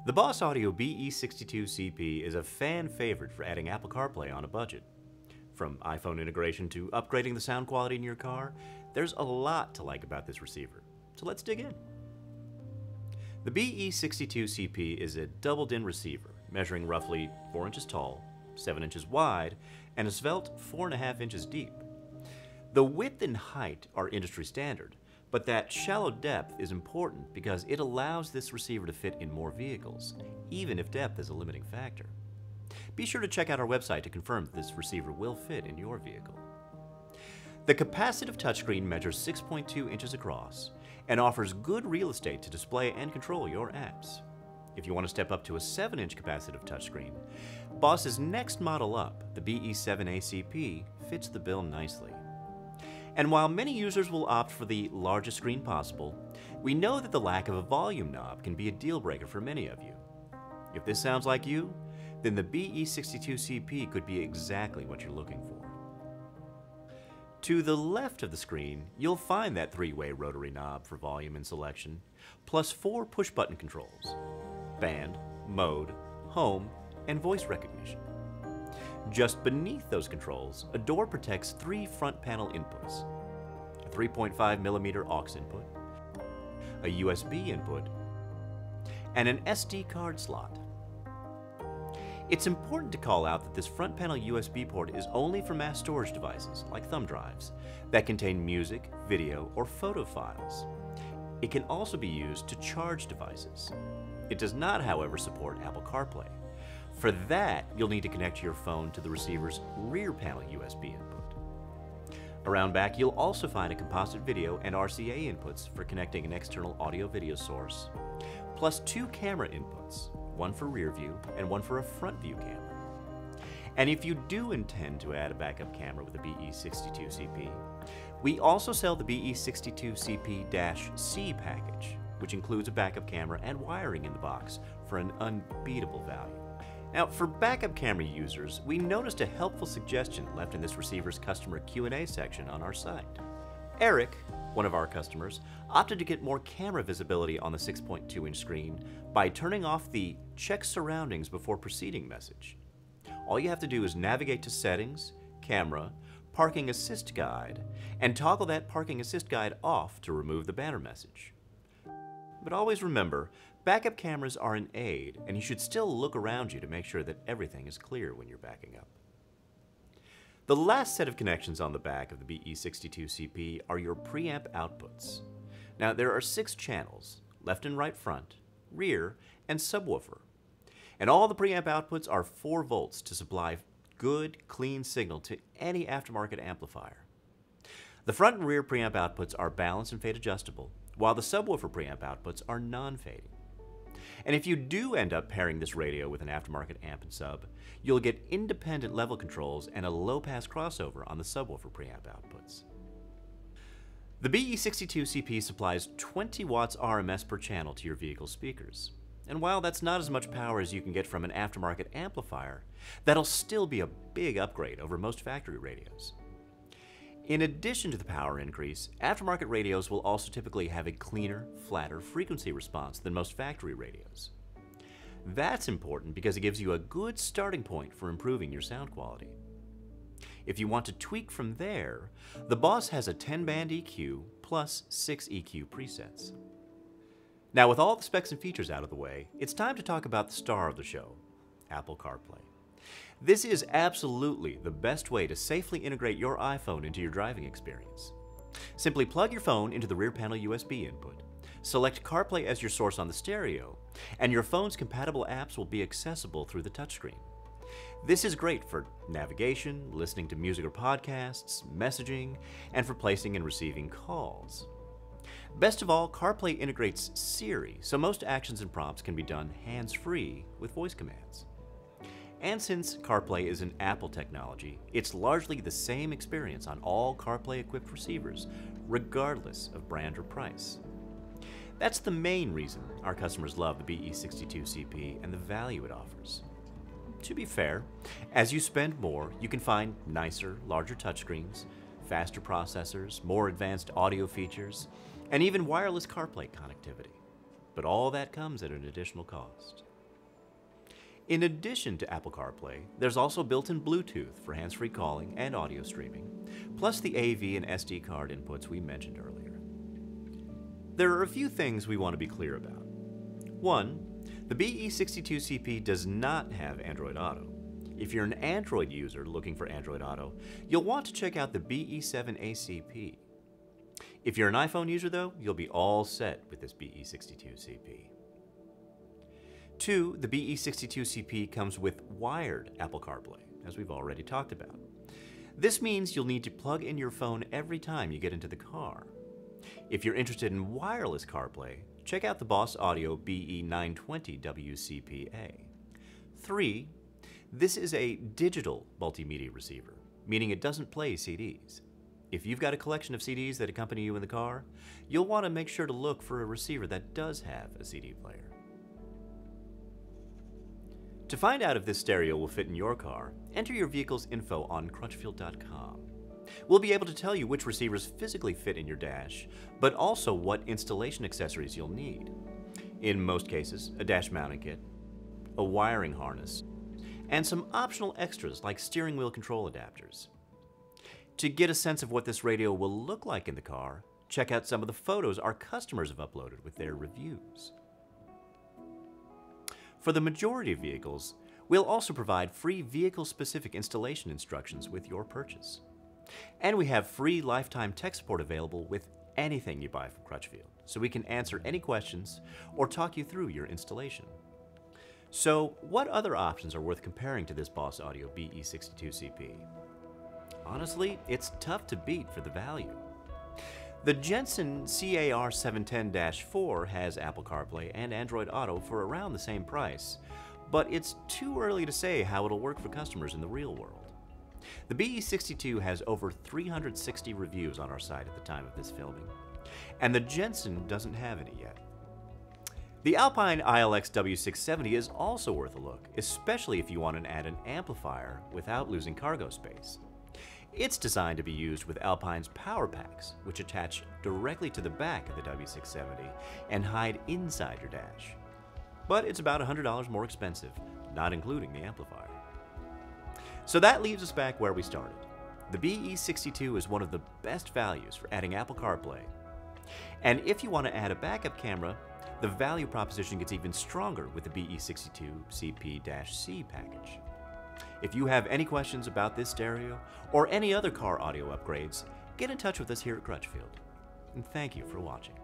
The BOSS Audio BE62CP is a fan favorite for adding Apple CarPlay on a budget. From iPhone integration to upgrading the sound quality in your car, there's a lot to like about this receiver. So let's dig in. The BE62CP is a double-DIN receiver measuring roughly 4 inches tall, 7 inches wide, and a svelte 4.5 inches deep. The width and height are industry standard, but that shallow depth is important because it allows this receiver to fit in more vehicles, even if depth is a limiting factor. Be sure to check out our website to confirm that this receiver will fit in your vehicle. The capacitive touchscreen measures 6.2 inches across and offers good real estate to display and control your apps. If you want to step up to a 7-inch capacitive touchscreen, BOSS's next model up, the BE7ACP, fits the bill nicely. And while many users will opt for the largest screen possible, we know that the lack of a volume knob can be a deal breaker for many of you. If this sounds like you, then the BE62CP could be exactly what you're looking for. To the left of the screen, you'll find that 3-way rotary knob for volume and selection, plus 4 push-button controls: band, mode, home, and voice recognition. Just beneath those controls, a door protects 3 front panel inputs: a 3.5mm aux input, a USB input, and an SD card slot. It's important to call out that this front panel USB port is only for mass storage devices, like thumb drives, that contain music, video, or photo files. It can also be used to charge devices. It does not, however, support Apple CarPlay. For that, you'll need to connect your phone to the receiver's rear panel USB input. Around back, you'll also find a composite video and RCA inputs for connecting an external audio-video source, plus 2 camera inputs, one for rear view and one for a front view camera. And if you do intend to add a backup camera with the BE62CP, we also sell the BE62CP-C package, which includes a backup camera and wiring in the box for an unbeatable value. Now, for backup camera users, we noticed a helpful suggestion left in this receiver's customer Q&A section on our site. Eric, one of our customers, opted to get more camera visibility on the 6.2-inch screen by turning off the "Check Surroundings Before Proceeding" message. All you have to do is navigate to Settings, Camera, Parking Assist Guide, and toggle that Parking Assist Guide off to remove the banner message. But always remember, backup cameras are an aid, and you should still look around you to make sure that everything is clear when you're backing up. The last set of connections on the back of the BE62CP are your preamp outputs. Now, there are 6 channels: left and right front, rear, and subwoofer. And all the preamp outputs are 4 volts to supply good, clean signal to any aftermarket amplifier. The front and rear preamp outputs are balance and fade adjustable, while the subwoofer preamp outputs are non-fading. And if you do end up pairing this radio with an aftermarket amp and sub, you'll get independent level controls and a low-pass crossover on the subwoofer preamp outputs. The BE62CP supplies 20 watts RMS per channel to your vehicle's speakers. And while that's not as much power as you can get from an aftermarket amplifier, that'll still be a big upgrade over most factory radios. In addition to the power increase, aftermarket radios will also typically have a cleaner, flatter frequency response than most factory radios. That's important because it gives you a good starting point for improving your sound quality. If you want to tweak from there, the BOSS has a 10-band EQ plus 6 EQ presets. Now, with all the specs and features out of the way, it's time to talk about the star of the show, Apple CarPlay. This is absolutely the best way to safely integrate your iPhone into your driving experience. Simply plug your phone into the rear panel USB input, select CarPlay as your source on the stereo, and your phone's compatible apps will be accessible through the touchscreen. This is great for navigation, listening to music or podcasts, messaging, and for placing and receiving calls. Best of all, CarPlay integrates Siri, so most actions and prompts can be done hands-free with voice commands. And since CarPlay is an Apple technology, it's largely the same experience on all CarPlay-equipped receivers, regardless of brand or price. That's the main reason our customers love the BE62CP and the value it offers. To be fair, as you spend more, you can find nicer, larger touchscreens, faster processors, more advanced audio features, and even wireless CarPlay connectivity. But all that comes at an additional cost. In addition to Apple CarPlay, there's also built-in Bluetooth for hands-free calling and audio streaming, plus the AV and SD card inputs we mentioned earlier. There are a few things we want to be clear about. One, the BE62CP does not have Android Auto. If you're an Android user looking for Android Auto, you'll want to check out the BE7ACP. If you're an iPhone user though, you'll be all set with this BE62CP. 2, the BE62CP comes with wired Apple CarPlay, as we've already talked about. This means you'll need to plug in your phone every time you get into the car. If you're interested in wireless CarPlay, check out the BOSS Audio BE920WCPA. 3, this is a digital multimedia receiver, meaning it doesn't play CDs. If you've got a collection of CDs that accompany you in the car, you'll want to make sure to look for a receiver that does have a CD player. To find out if this stereo will fit in your car, enter your vehicle's info on Crutchfield.com. We'll be able to tell you which receivers physically fit in your dash, but also what installation accessories you'll need. In most cases, a dash mounting kit, a wiring harness, and some optional extras like steering wheel control adapters. To get a sense of what this radio will look like in the car, check out some of the photos our customers have uploaded with their reviews. For the majority of vehicles, we'll also provide free vehicle-specific installation instructions with your purchase. And we have free lifetime tech support available with anything you buy from Crutchfield, so we can answer any questions or talk you through your installation. So, what other options are worth comparing to this BOSS Audio BE62CP? Honestly, it's tough to beat for the value. The Jensen CAR710-4 has Apple CarPlay and Android Auto for around the same price, but it's too early to say how it'll work for customers in the real world. The BE62 has over 360 reviews on our site at the time of this filming, and the Jensen doesn't have any yet. The Alpine ILX W670 is also worth a look, especially if you want to add an amplifier without losing cargo space. It's designed to be used with Alpine's power packs, which attach directly to the back of the W670 and hide inside your dash. But it's about $100 more expensive, not including the amplifier. So that leaves us back where we started. The BE62 is one of the best values for adding Apple CarPlay. And if you want to add a backup camera, the value proposition gets even stronger with the BE62CP-C package. If you have any questions about this stereo or any other car audio upgrades, get in touch with us here at Crutchfield. And thank you for watching.